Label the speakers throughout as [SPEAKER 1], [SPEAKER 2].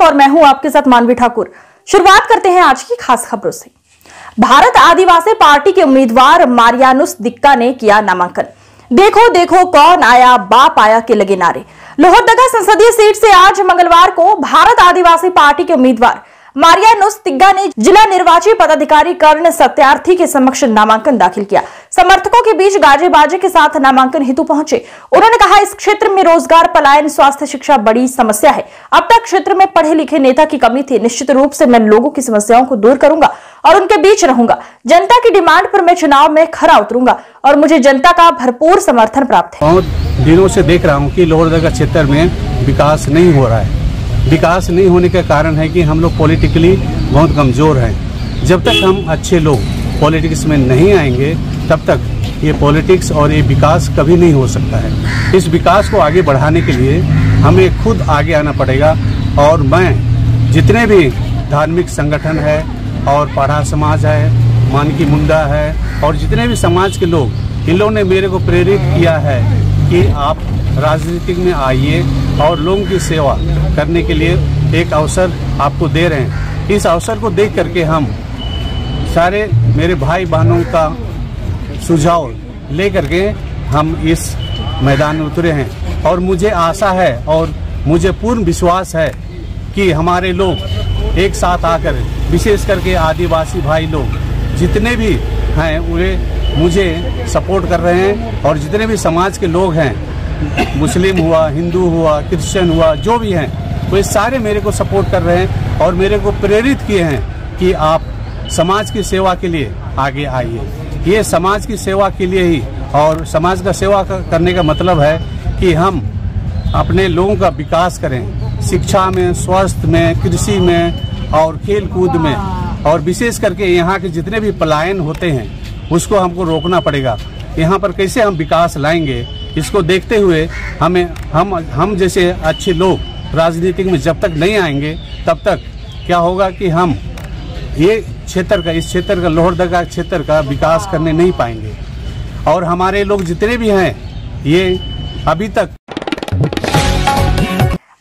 [SPEAKER 1] और मैं हूं आपके साथ मानवी ठाकुर। शुरुआत करते हैं आज की खास खबरों से। भारत आदिवासी पार्टी के उम्मीदवार मारियानुस दिक्का ने किया नामांकन। देखो देखो कौन आया, बाप आया के लगे नारे। लोहरदगा संसदीय सीट से आज मंगलवार को भारत आदिवासी पार्टी के उम्मीदवार मारियानुस दिक्का ने जिला निर्वाची पदाधिकारी कर्ण सत्यार्थी के समक्ष नामांकन दाखिल किया। समर्थकों के बीच गाजे बाजे के साथ नामांकन हेतु पहुंचे। उन्होंने कहा, इस क्षेत्र में रोजगार, पलायन, स्वास्थ्य, शिक्षा बड़ी समस्या है। अब तक क्षेत्र में पढ़े लिखे नेता की कमी थी। निश्चित रूप से मैं लोगों की समस्याओं को दूर करूंगा और उनके बीच रहूंगा। जनता की डिमांड पर मैं चुनाव में खरा उतरूंगा और मुझे जनता का भरपूर समर्थन प्राप्त है।
[SPEAKER 2] बहुत दिनों से देख रहा हूं कि लोहरदगा क्षेत्र में विकास नहीं हो रहा है। विकास नहीं होने का कारण है कि हम लोग पॉलिटिकली बहुत कमज़ोर हैं। जब तक हम अच्छे लोग पॉलिटिक्स में नहीं आएंगे तब तक ये पॉलिटिक्स और ये विकास कभी नहीं हो सकता है। इस विकास को आगे बढ़ाने के लिए हमें खुद आगे आना पड़ेगा। और मैं जितने भी धार्मिक संगठन है और पढ़ा समाज है, मानकी मुंडा है और जितने भी समाज के लोग, इन लोगों ने मेरे को प्रेरित किया है कि आप राजनीति में आइए और लोगों की सेवा करने के लिए एक अवसर आपको दे रहे हैं। इस अवसर को देख करके हम सारे मेरे भाई बहनों का सुझाव ले करके हम इस मैदान में उतरे हैं। और मुझे आशा है और मुझे पूर्ण विश्वास है कि हमारे लोग एक साथ आकर, विशेष करके आदिवासी भाई लोग जितने भी हैं वे मुझे सपोर्ट कर रहे हैं। और जितने भी समाज के लोग हैं, मुस्लिम हुआ, हिंदू हुआ, क्रिश्चियन हुआ, जो भी हैं, वे सारे मेरे को सपोर्ट कर रहे हैं और मेरे को प्रेरित किए हैं कि आप समाज की सेवा के लिए आगे आइए। ये समाज की सेवा के लिए ही, और समाज का सेवा करने का मतलब है कि हम अपने लोगों का विकास करें, शिक्षा में, स्वास्थ्य में, कृषि में और खेल कूद में। और विशेष करके यहाँ के जितने भी पलायन होते हैं उसको हमको रोकना पड़ेगा। यहाँ पर कैसे हम विकास लाएंगे, इसको देखते हुए हम जैसे अच्छे लोग राजनीति में जब तक नहीं आएंगे तब तक क्या होगा कि हम इस क्षेत्र का लोहरदगा क्षेत्र का विकास करने नहीं पाएंगे। और हमारे लोग जितने भी हैं ये अभी तक।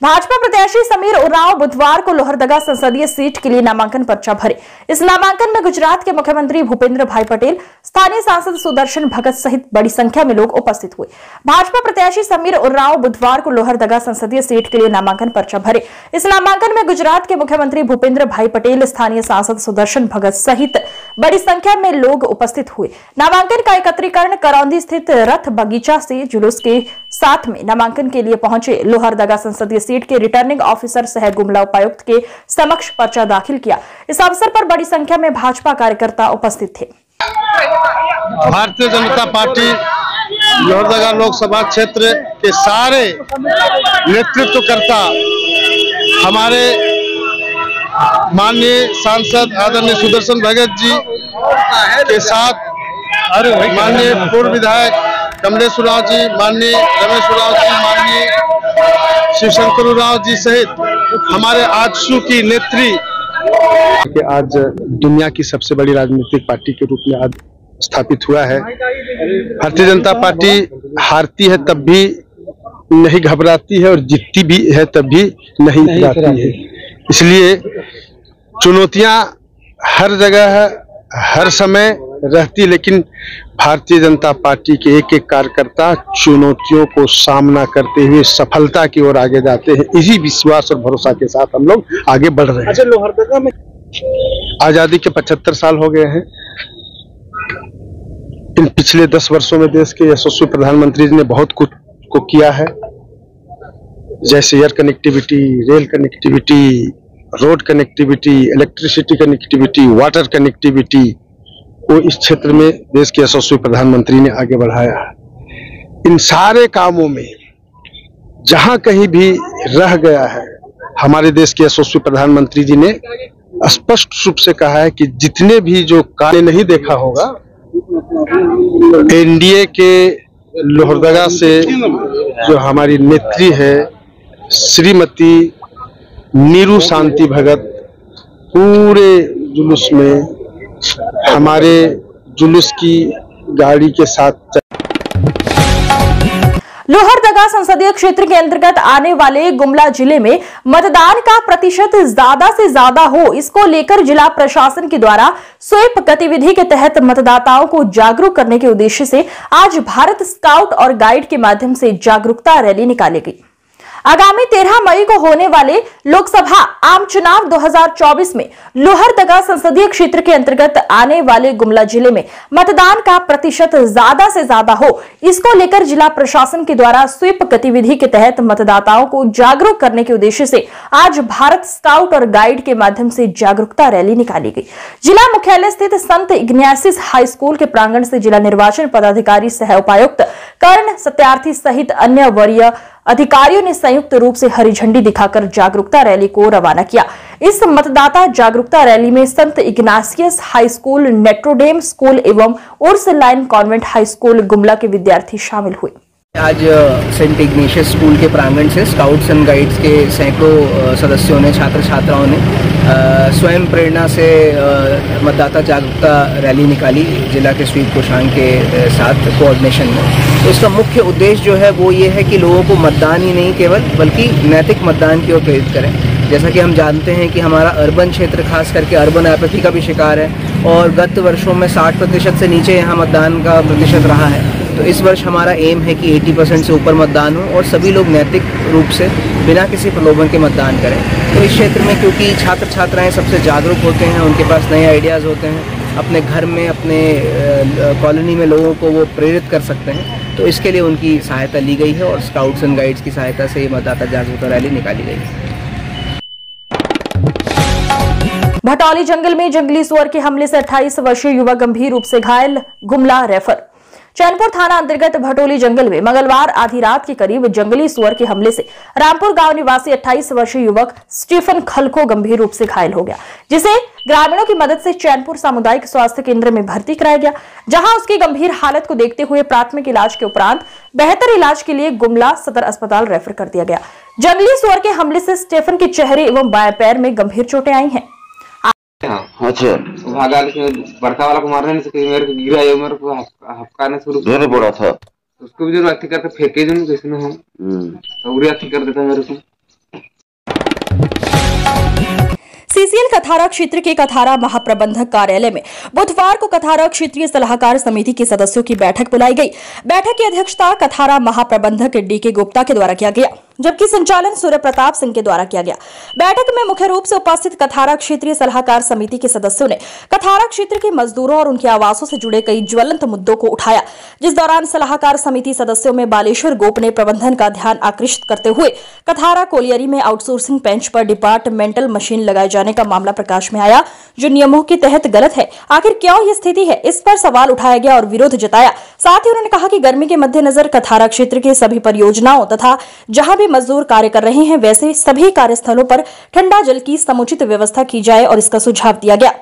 [SPEAKER 1] भाजपा प्रत्याशी समीर उरांव बुधवार को लोहरदगा संसदीय सीट के लिए नामांकन पर्चा भरे। इस नामांकन में गुजरात के मुख्यमंत्री भूपेंद्र भाई पटेल, स्थानीय सांसद सुदर्शन भगत सहित बड़ी संख्या में लोग उपस्थित हुए। भाजपा प्रत्याशी समीर उरांव बुधवार को लोहरदगा संसदीय सीट के लिए नामांकन पर्चा भरे। इस नामांकन में गुजरात के मुख्यमंत्री भूपेंद्र भाई पटेल, स्थानीय सांसद सुदर्शन भगत सहित बड़ी संख्या में लोग उपस्थित हुए। नामांकन का एकत्रीकरण करौंदी स्थित रथ बगीचा से जुलूस के साथ में नामांकन के लिए पहुंचे। लोहरदगा संसदीय सीट के रिटर्निंग ऑफिसर सह गुमला उपायुक्त के समक्ष पर्चा दाखिल किया। इस अवसर पर बड़ी संख्या में भाजपा कार्यकर्ता उपस्थित थे।
[SPEAKER 3] भारतीय जनता पार्टी लोहरदगा लोकसभा क्षेत्र के सारे नेतृत्वकर्ता, हमारे माननीय सांसद आदरणीय सुदर्शन भगत जी के साथ माननीय पूर्व विधायक कमलेश उरांव जी, माननीय रमेश उरांव जी, माननीय शिवशंकर उरांव जी सहित हमारे आजसू की नेत्री कि आज दुनिया की सबसे बड़ी राजनीतिक पार्टी के रूप में आज स्थापित हुआ है। भारतीय जनता पार्टी हारती है तब भी नहीं घबराती है और जीतती भी है तब भी नहीं घबराती है। इसलिए चुनौतियां हर जगह हर समय रहती, लेकिन भारतीय जनता पार्टी के एक एक कार्यकर्ता चुनौतियों को सामना करते हुए सफलता की ओर आगे जाते हैं। इसी विश्वास और भरोसा के साथ हम लोग आगे बढ़ रहे हैं।
[SPEAKER 4] अच्छा, लोहरदगा में
[SPEAKER 3] आजादी के 75 साल हो गए हैं। इन पिछले 10 वर्षों में देश के यशस्वी प्रधानमंत्री जी ने बहुत कुछ को किया है, जैसे air connectivity, rail connectivity, road connectivity, electricity connectivity, water connectivity को इस क्षेत्र में देश के यशस्वी प्रधानमंत्री ने आगे बढ़ाया है। इन सारे कामों में जहां कहीं भी रह गया है, हमारे देश के यशस्वी प्रधानमंत्री जी ने स्पष्ट रूप से कहा है कि जितने भी जो कार्य नहीं देखा होगा, एनडीए के लोहरदगा से जो हमारी नेत्री है श्रीमती नीरू शांति भगत, पूरे जुलूस में हमारे जुलूस की गाड़ी के साथ।
[SPEAKER 1] लोहरदगा संसदीय क्षेत्र के अंतर्गत आने वाले गुमला जिले में मतदान का प्रतिशत ज्यादा से ज्यादा हो, इसको लेकर जिला प्रशासन के द्वारा स्वीप गतिविधि के तहत मतदाताओं को जागरूक करने के उद्देश्य से आज भारत स्काउट और गाइड के माध्यम से जागरूकता रैली निकाली गई। आगामी 13 मई को होने वाले लोकसभा आम चुनाव 2024 में लोहरदगा संसदीय क्षेत्र के अंतर्गत आने वाले गुमला जिले में मतदान का प्रतिशत ज्यादा से ज्यादा हो, इसको लेकर जिला प्रशासन के द्वारा स्वीप गतिविधि के तहत मतदाताओं को जागरूक करने के उद्देश्य से आज भारत स्काउट और गाइड के माध्यम से जागरूकता रैली निकाली गई। जिला मुख्यालय स्थित संत इग्नासियस हाई स्कूल के प्रांगण से जिला निर्वाचन पदाधिकारी सह उपायुक्त कर्ण सत्यार्थी सहित अन्य वरीय अधिकारियों ने संयुक्त रूप से हरी झंडी दिखाकर जागरूकता रैली को रवाना किया। इस मतदाता जागरूकता रैली में संत इग्नासियस हाई स्कूल, नेट्रोडेम स्कूल एवं उर्सलाइन कॉन्वेंट हाई स्कूल गुमला के विद्यार्थी शामिल हुए।
[SPEAKER 4] आज सेंट इग्नेशियस स्कूल के प्रांगण से स्काउट्स एंड गाइड्स के सैकड़ों सदस्यों ने, छात्र छात्राओं ने स्वयं प्रेरणा से मतदाता जागरूकता रैली निकाली जिला के स्वीप कोषांग के साथ कोऑर्डिनेशन में। तो इसका मुख्य उद्देश्य जो है वो ये है कि लोगों को मतदान ही नहीं केवल बल्कि नैतिक मतदान की ओर प्रेरित करें। जैसा कि हम जानते हैं कि हमारा अर्बन क्षेत्र खास करके अर्बन एपैथी का भी शिकार है और गत वर्षों में 60% से नीचे यहाँ मतदान का प्रतिशत रहा है। तो इस वर्ष हमारा एम है कि 80% से ऊपर मतदान हो और सभी लोग नैतिक रूप से बिना किसी प्रलोभन के मतदान करें। तो इस क्षेत्र में क्योंकि छात्र छात्राएं सबसे जागरूक होते हैं, उनके पास नए आइडियाज़ होते हैं, अपने घर में अपने कॉलोनी में लोगों को वो प्रेरित कर सकते हैं, तो इसके लिए उनकी सहायता ली गई है और स्काउट्स एंड गाइड्स की सहायता से ये मतदाता जागरूकता रैली निकाली गई है।
[SPEAKER 1] भटौली जंगल में जंगली सुअर के हमले से 28 वर्षीय युवक गंभीर रूप से घायल, गुमला रेफर। चैनपुर थाना अंतर्गत भटोली जंगल में मंगलवार आधी रात के करीब जंगली सुअर के हमले से रामपुर गांव निवासी 28 वर्षीय युवक स्टीफन खलखो गंभीर रूप से घायल हो गया, जिसे ग्रामीणों की मदद से चैनपुर सामुदायिक स्वास्थ्य केंद्र में भर्ती कराया गया, जहां उसकी गंभीर हालत को देखते हुए प्राथमिक इलाज के उपरांत बेहतर इलाज के लिए गुमला सदर अस्पताल रेफर कर दिया गया। जंगली सुअर के हमले से स्टीफन के चेहरे एवं बाएं पैर में गंभीर चोटें आई हैं।
[SPEAKER 5] अच्छा, भागा लेकिन बड़का वाला को मारने से मेरे को गिरा, ये मेरे को हपकाने शुरू जोर पड़ा था, उसको भी जो अथी करके फेंके जो कैसे ना हम तो उरी अथी कर देता मेरे को।
[SPEAKER 1] सीसीएल कथारा क्षेत्र के कथारा महाप्रबंधक कार्यालय में बुधवार को कथारा क्षेत्रीय सलाहकार समिति के सदस्यों की बैठक बुलाई गई। बैठक की अध्यक्षता कथारा महाप्रबंधक डीके गुप्ता के द्वारा किया गया, जबकि संचालन सूर्य प्रताप सिंह के द्वारा किया गया। बैठक में मुख्य रूप से उपस्थित कथारा क्षेत्रीय सलाहकार समिति के सदस्यों ने कथारा क्षेत्र के मजदूरों और उनके आवासों से जुड़े कई ज्वलंत मुद्दों को उठाया, जिस दौरान सलाहकार समिति सदस्यों में बालेश्वर गोप ने प्रबंधन का ध्यान आकृष्ट करते हुए कथारा कोलियरी में आउटसोर्सिंग बेंच पर डिपार्टमेंटल मशीन लगाए जाने का मामला प्रकाश में आया, जो नियमों के तहत गलत है। आखिर क्यों ये स्थिति है, इस पर सवाल उठाया गया और विरोध जताया। साथ ही उन्होंने कहा कि गर्मी के मद्देनजर कथारा क्षेत्र के सभी परियोजनाओं तथा जहां भी मजदूर कार्य कर रहे हैं वैसे सभी कार्यस्थलों पर ठंडा जल की समुचित व्यवस्था की जाए और इसका सुझाव दिया गया।